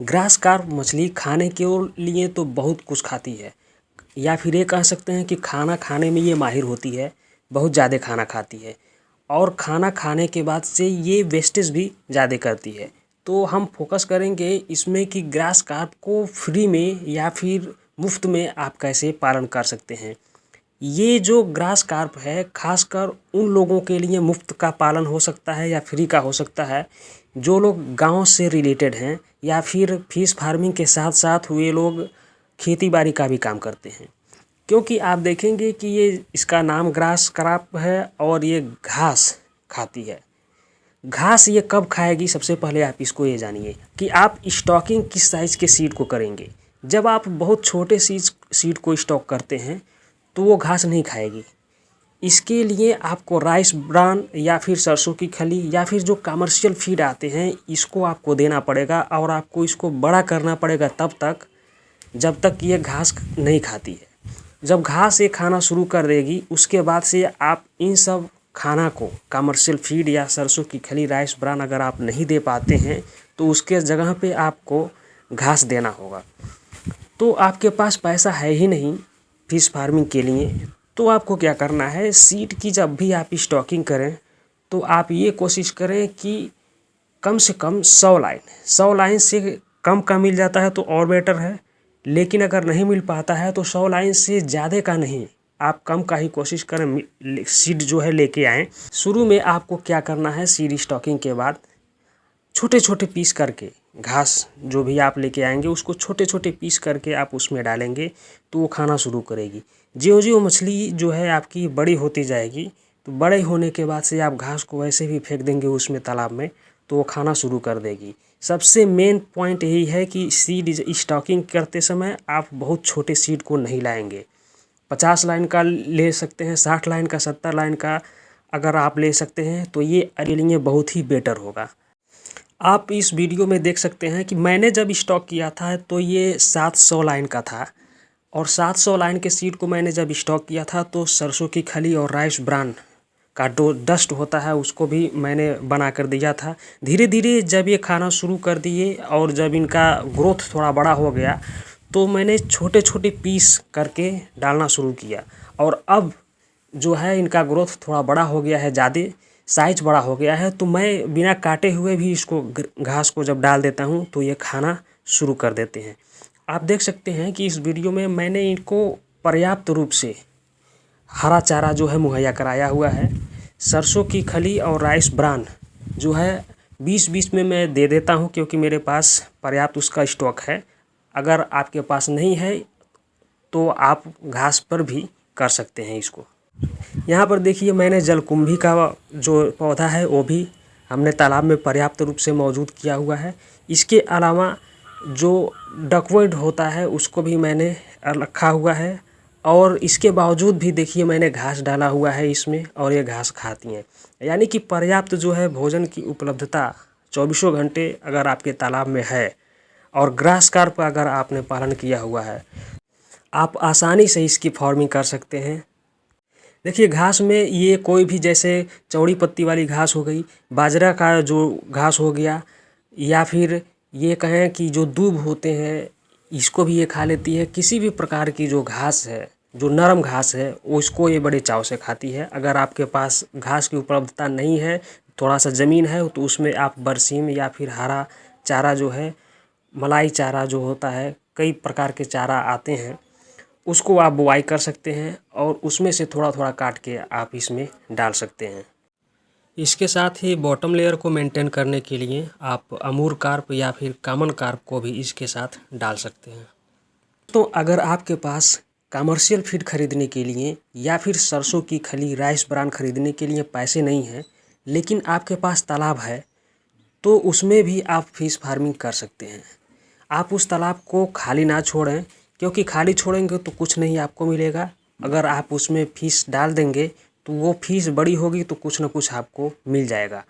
Grass carp मछली खाने के लिए तो बहुत कुछ खाती है, या फिर ये कह सकते हैं कि खाना खाने में ये माहिर होती है, बहुत ज़्यादा खाना खाती है और खाना खाने के बाद से ये वेस्टेज भी ज़्यादा करती है। तो हम फोकस करेंगे इसमें कि ग्रास कार्प को फ्री में या फिर मुफ्त में आप कैसे पालन कर सकते हैं। ये जो ग्रास कार्प है खासकर उन लोगों के लिए मुफ्त का पालन हो सकता है या फ्री का हो सकता है जो लोग गांव से रिलेटेड हैं या फिर फिश फार्मिंग के साथ साथ वे लोग खेती बाड़ी का भी काम करते हैं। क्योंकि आप देखेंगे कि ये इसका नाम ग्रास कार्प है और ये घास खाती है। घास ये कब खाएगी, सबसे पहले आप इसको ये जानिए कि आप स्टॉकिंग किस साइज़ के सीड को करेंगे। जब आप बहुत छोटे सीड को स्टॉक करते हैं तो वो घास नहीं खाएगी। इसके लिए आपको राइस ब्रान या फिर सरसों की खली या फिर जो कमर्शियल फीड आते हैं इसको आपको देना पड़ेगा और आपको इसको बड़ा करना पड़ेगा तब तक जब तक ये घास नहीं खाती है। जब घास ये खाना शुरू कर देगी उसके बाद से आप इन सब खाना को कमर्शियल फीड या सरसों की खली राइस ब्रान अगर आप नहीं दे पाते हैं तो उसके जगह पे आपको घास देना होगा। तो आपके पास पैसा है ही नहीं फिश फार्मिंग के लिए, तो आपको क्या करना है, सीड की जब भी आप स्टॉकिंग करें तो आप ये कोशिश करें कि कम से कम 100 लाइन से कम का मिल जाता है तो और बेटर है, लेकिन अगर नहीं मिल पाता है तो 100 लाइन से ज़्यादा का नहीं, आप कम का ही कोशिश करें सीड जो है लेके आएँ। शुरू में आपको क्या करना है, सीड स्टॉकिंग के बाद छोटे छोटे पीस करके घास जो भी आप लेके आएंगे उसको छोटे छोटे पीस करके आप उसमें डालेंगे तो वो खाना शुरू करेगी। ज्यों-ज्यों मछली जो है आपकी बड़ी होती जाएगी तो बड़े होने के बाद से आप घास को वैसे भी फेंक देंगे उसमें तालाब में तो वो खाना शुरू कर देगी। सबसे मेन पॉइंट यही है कि सीड स्टॉकिंग करते समय आप बहुत छोटे सीड को नहीं लाएंगे। 50 लाइन का ले सकते हैं, 60 लाइन का, 70 लाइन का अगर आप ले सकते हैं तो ये आपके लिए बहुत ही बेटर होगा। आप इस वीडियो में देख सकते हैं कि मैंने जब स्टॉक किया था तो ये 700 लाइन का था और 700 लाइन के सीड को मैंने जब स्टॉक किया था तो सरसों की खली और राइस ब्रान का डस्ट होता है उसको भी मैंने बना कर दिया था। धीरे धीरे जब ये खाना शुरू कर दिए और जब इनका ग्रोथ थोड़ा बड़ा हो गया तो मैंने छोटे छोटे पीस करके डालना शुरू किया और अब जो है इनका ग्रोथ थोड़ा बड़ा हो गया है, ज़्यादा साइज बड़ा हो गया है, तो मैं बिना काटे हुए भी इसको घास को जब डाल देता हूँ तो ये खाना शुरू कर देते हैं। आप देख सकते हैं कि इस वीडियो में मैंने इनको पर्याप्त रूप से हरा चारा जो है मुहैया कराया हुआ है। सरसों की खली और राइस ब्रान जो है 20-20 में मैं दे देता हूँ क्योंकि मेरे पास पर्याप्त उसका स्टॉक है। अगर आपके पास नहीं है तो आप घास पर भी कर सकते हैं इसको। यहाँ पर देखिए मैंने जलकुंभी का जो पौधा है वो भी हमने तालाब में पर्याप्त रूप से मौजूद किया हुआ है। इसके अलावा जो डकवर्ड होता है उसको भी मैंने रखा हुआ है और इसके बावजूद भी देखिए मैंने घास डाला हुआ है इसमें और ये घास खाती हैं। यानी कि पर्याप्त जो है भोजन की उपलब्धता 24 घंटे अगर आपके तालाब में है और ग्रास कार्प अगर आपने पालन किया हुआ है आप आसानी से इसकी फार्मिंग कर सकते हैं। देखिए घास में ये कोई भी जैसे चौड़ी पत्ती वाली घास हो गई, बाजरा का जो घास हो गया या फिर ये कहें कि जो दूब होते हैं इसको भी ये खा लेती है। किसी भी प्रकार की जो घास है, जो नरम घास है वो इसको ये बड़े चाव से खाती है। अगर आपके पास घास की उपलब्धता नहीं है, थोड़ा सा ज़मीन है तो उसमें आप बरसीम या फिर हरा चारा जो है, मलाई चारा जो होता है, कई प्रकार के चारा आते हैं उसको आप बुवाई कर सकते हैं और उसमें से थोड़ा थोड़ा काट के आप इसमें डाल सकते हैं। इसके साथ ही बॉटम लेयर को मेंटेन करने के लिए आप अमूर कार्प या फिर कॉमन कार्प को भी इसके साथ डाल सकते हैं। तो अगर आपके पास कमर्शियल फीड खरीदने के लिए या फिर सरसों की खली राइस ब्रान खरीदने के लिए पैसे नहीं हैं लेकिन आपके पास तालाब है तो उसमें भी आप फिश फार्मिंग कर सकते हैं। आप उस तालाब को खाली ना छोड़ें क्योंकि खाली छोड़ेंगे तो कुछ नहीं आपको मिलेगा। अगर आप उसमें फिश डाल देंगे तो वो फिश बड़ी होगी तो कुछ ना कुछ आपको मिल जाएगा।